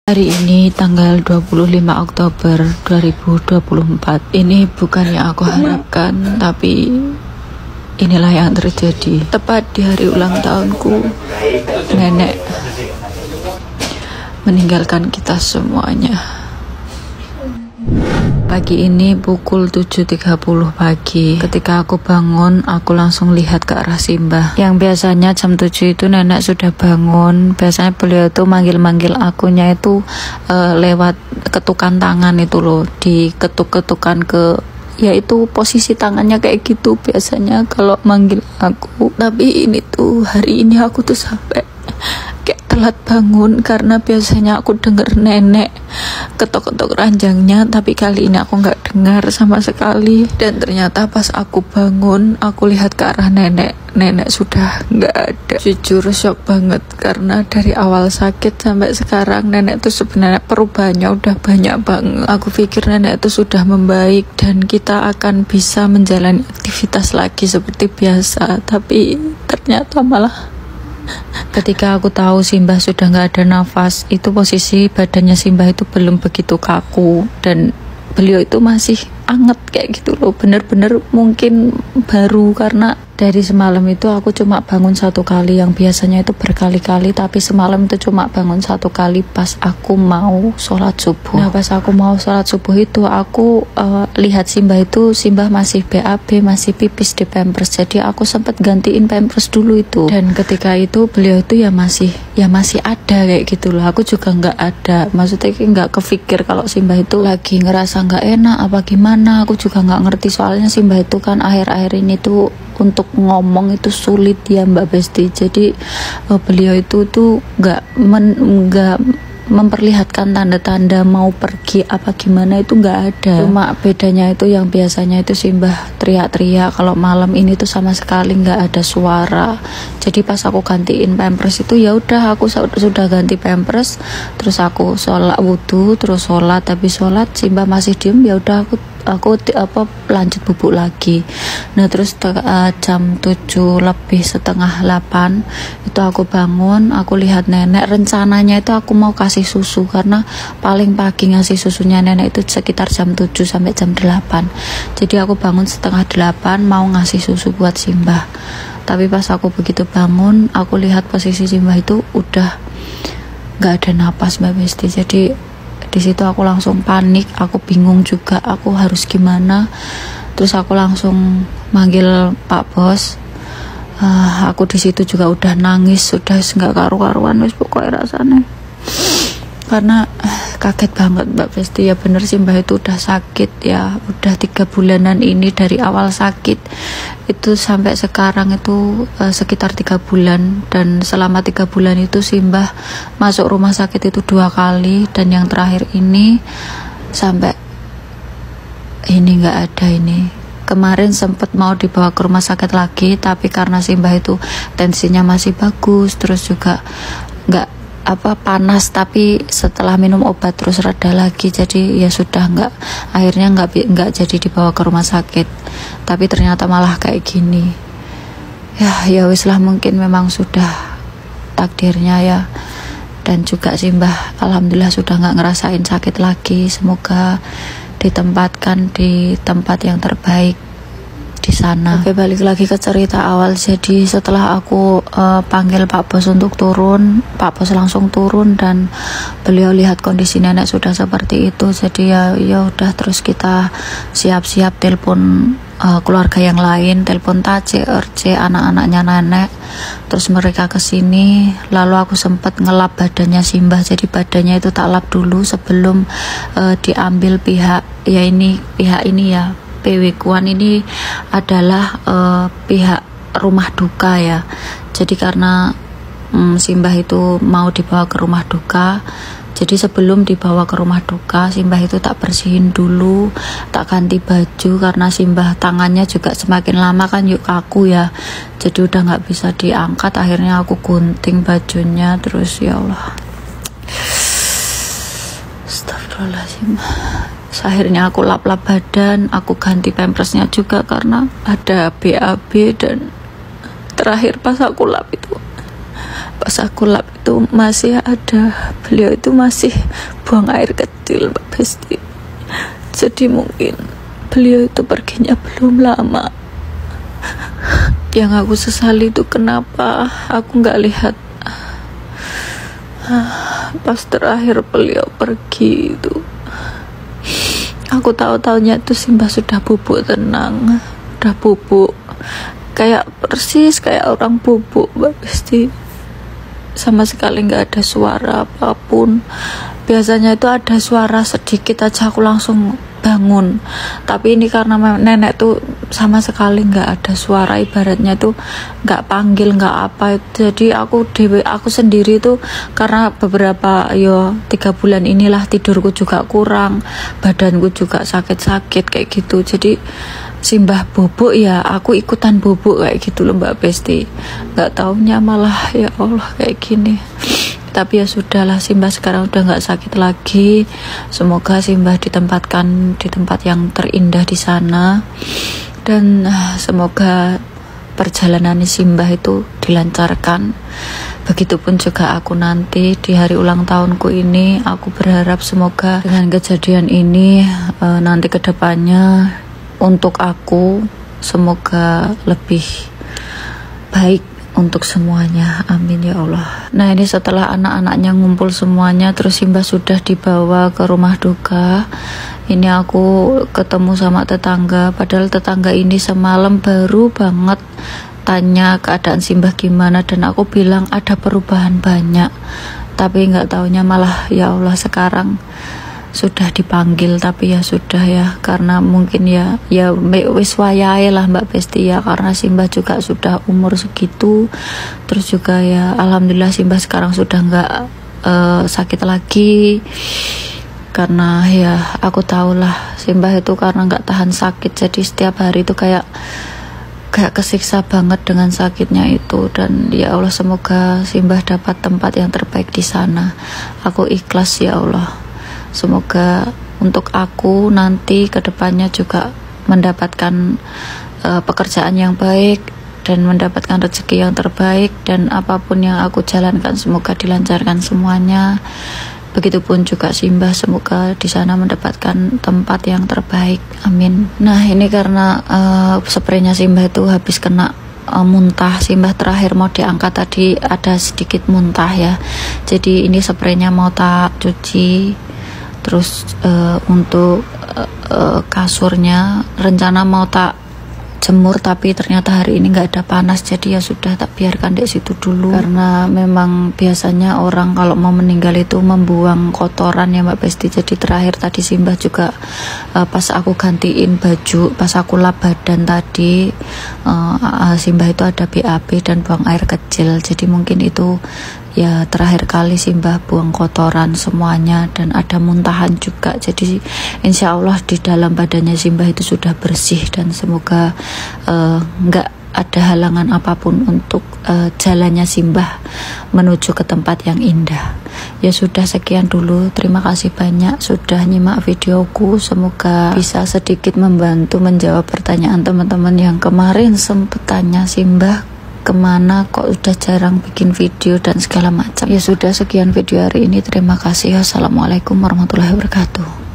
Hari ini tanggal 25 Oktober 2024. Ini bukan yang aku harapkan, tapi inilah yang terjadi. Tepat di hari ulang tahunku, nenek meninggalkan kita semuanya. Pagi ini pukul 7.30 pagi. Ketika aku bangun, aku langsung lihat ke arah Simbah. Yang biasanya jam 7 itu nenek sudah bangun. Biasanya beliau itu manggil-manggil akunya itu lewat ketukan tangan itu loh. Diketuk-ketukan ke, yaitu posisi tangannya kayak gitu biasanya kalau manggil aku. Tapi ini tuh hari ini aku tuh sampai kayak telat bangun karena biasanya aku denger nenek ketok-ketok ranjangnya, tapi kali ini aku nggak dengar sama sekali. Dan ternyata pas aku bangun, aku lihat ke arah nenek sudah nggak ada. Jujur shock banget karena dari awal sakit sampai sekarang nenek tuh sebenarnya perubahannya udah banyak banget. Aku pikir nenek itu sudah membaik dan kita akan bisa menjalani aktivitas lagi seperti biasa, tapi ternyata malah ketika aku tahu Simbah sudah nggak ada nafas, itu posisi badannya Simbah itu belum begitu kaku dan beliau itu masih anget kayak gitu loh, bener-bener mungkin baru. Karena dari semalam itu aku cuma bangun satu kali, yang biasanya itu berkali-kali, tapi semalam itu cuma bangun satu kali pas aku mau sholat subuh. Nah pas aku mau sholat subuh itu aku lihat Simbah itu, Simbah masih BAB, masih pipis di pampers, jadi aku sempat gantiin pampers dulu itu. Dan ketika itu beliau itu ya masih ada kayak gitu loh. Aku juga nggak ada, maksudnya nggak kepikir kalau Simbah itu lagi ngerasa nggak enak apa gimana. Aku juga nggak ngerti, soalnya Simbah itu kan akhir-akhir ini tuh untuk ngomong itu sulit ya Mbak Besti. Jadi beliau itu tuh nggak memperlihatkan tanda-tanda mau pergi apa gimana, itu nggak ada. Cuma bedanya itu yang biasanya itu Simbah teriak-teriak, kalau malam ini tuh sama sekali nggak ada suara. Jadi pas aku gantiin pampers itu ya udah, aku sudah ganti pampers, terus aku sholat wudhu, terus sholat. Tapi sholat Simbah masih diem, ya udah aku lanjut bubuk lagi. Nah terus jam 7 lebih setengah 8 itu aku bangun, aku lihat nenek. Rencananya itu aku mau kasih susu karena paling pagi ngasih susunya nenek itu sekitar jam 7 sampai jam 8. Jadi aku bangun setengah 8 mau ngasih susu buat Simbah. Tapi pas aku begitu bangun, aku lihat posisi Simbah itu udah nggak ada napas Mbak Besti. Jadi di situ aku langsung panik, aku bingung juga aku harus gimana. Terus aku langsung manggil Pak Bos. Aku di situ juga udah nangis, sudah nggak karu-karuan wis pokoknya rasanya. Karena kaget banget Mbak Besti. Ya bener Simbah itu udah sakit ya, udah 3 bulanan ini, dari awal sakit itu sampai sekarang itu sekitar 3 bulan. Dan selama 3 bulan itu Simbah masuk rumah sakit itu 2 kali, dan yang terakhir ini sampai ini nggak ada. Ini kemarin sempat mau dibawa ke rumah sakit lagi, tapi karena Simbah itu tensinya masih bagus, terus juga nggak panas, tapi setelah minum obat terus reda lagi, jadi ya sudah akhirnya nggak jadi dibawa ke rumah sakit. Tapi ternyata malah kayak gini. Ya wis lah, mungkin memang sudah takdirnya ya. Dan juga Simbah alhamdulillah sudah nggak ngerasain sakit lagi. Semoga ditempatkan di tempat yang terbaik di sana. Oke, balik lagi ke cerita awal. Jadi setelah aku panggil Pak Bos untuk turun, Pak Bos langsung turun dan beliau lihat kondisi nenek sudah seperti itu. Jadi ya udah, terus kita siap-siap telepon keluarga yang lain, telepon TAC, RC, anak-anaknya nenek. Terus mereka ke sini, lalu aku sempat ngelap badannya Simbah. Jadi badannya itu tak lap dulu sebelum diambil pihak ini ya. PW Kuan ini adalah pihak rumah duka ya. Jadi karena Simbah itu mau dibawa ke rumah duka, jadi sebelum dibawa ke rumah duka Simbah itu tak bersihin dulu, tak ganti baju, karena Simbah tangannya juga semakin lama kan yuk kaku ya, jadi udah nggak bisa diangkat. Akhirnya aku gunting bajunya. Terus ya Allah, astagfirullahaladzim, akhirnya aku lap-lap badan, aku ganti pampersnya juga karena ada BAB. Dan terakhir pas aku lap itu Pas aku lap itu masih ada, beliau itu masih buang air kecil Mbak Besti. Jadi mungkin beliau itu perginya belum lama. Yang aku sesali itu kenapa aku nggak lihat pas terakhir beliau pergi itu. Aku tahu-tahunya itu Simbah sudah bubuk tenang, udah bubuk kayak persis kayak orang bubuk Mbak Besti. Sama sekali nggak ada suara apapun. Biasanya itu ada suara sedikit aja aku langsung bangun, tapi ini karena nenek tuh sama sekali nggak ada suara, ibaratnya tuh nggak panggil nggak apa. Jadi aku sendiri tuh karena beberapa 3 bulan inilah tidurku juga kurang, badanku juga sakit-sakit kayak gitu. Jadi Simbah bubuk ya aku ikutan bubuk kayak gitu loh Mbak Besti. Nggak taunya malah ya Allah kayak gini. Tapi ya sudahlah, Simbah sekarang udah nggak sakit lagi. Semoga Simbah ditempatkan di tempat yang terindah di sana, dan semoga perjalanan Simbah itu dilancarkan. Begitupun juga aku nanti di hari ulang tahunku ini, aku berharap semoga dengan kejadian ini nanti kedepannya untuk aku semoga lebih baik untuk semuanya, amin ya Allah. Nah ini setelah anak-anaknya ngumpul semuanya, terus Simbah sudah dibawa ke rumah duka. Ini aku ketemu sama tetangga, padahal tetangga ini semalam baru banget tanya keadaan Simbah gimana, dan aku bilang ada perubahan banyak, tapi nggak taunya malah ya Allah sekarang sudah dipanggil. Tapi ya sudah ya, karena mungkin ya wis wayahe lah Mbak Besti ya, karena Simbah juga sudah umur segitu. Terus juga ya alhamdulillah Simbah sekarang sudah nggak sakit lagi, karena ya aku tahulah Simbah itu karena nggak tahan sakit, jadi setiap hari itu kayak kesiksa banget dengan sakitnya itu. Dan ya Allah semoga Simbah dapat tempat yang terbaik di sana. Aku ikhlas ya Allah. Semoga untuk aku nanti kedepannya juga mendapatkan pekerjaan yang baik dan mendapatkan rezeki yang terbaik, dan apapun yang aku jalankan semoga dilancarkan semuanya. Begitupun juga Simbah, semoga di sana mendapatkan tempat yang terbaik, amin. Nah ini karena spraynya Simbah itu habis kena muntah. Simbah terakhir mau diangkat tadi ada sedikit muntah ya, jadi ini spraynya mau tak cuci. Terus untuk kasurnya rencana mau tak jemur, tapi ternyata hari ini nggak ada panas, jadi ya sudah tak biarkan di situ dulu. Karena memang biasanya orang kalau mau meninggal itu membuang kotoran ya Mbak Besti. Jadi terakhir tadi Simbah juga pas aku gantiin baju, pas aku lap badan tadi, Simbah itu ada BAB dan buang air kecil. Jadi mungkin itu ya terakhir kali Simbah buang kotoran semuanya, dan ada muntahan juga. Jadi insya Allah di dalam badannya Simbah itu sudah bersih, dan semoga nggak ada halangan apapun untuk jalannya Simbah menuju ke tempat yang indah. Ya sudah, sekian dulu, terima kasih banyak sudah nyimak videoku. Semoga bisa sedikit membantu menjawab pertanyaan teman-teman yang kemarin sempat tanya Simbah kemana kok udah jarang bikin video dan segala macam. Ya sudah, sekian video hari ini, terima kasih. Assalamualaikum warahmatullahi wabarakatuh.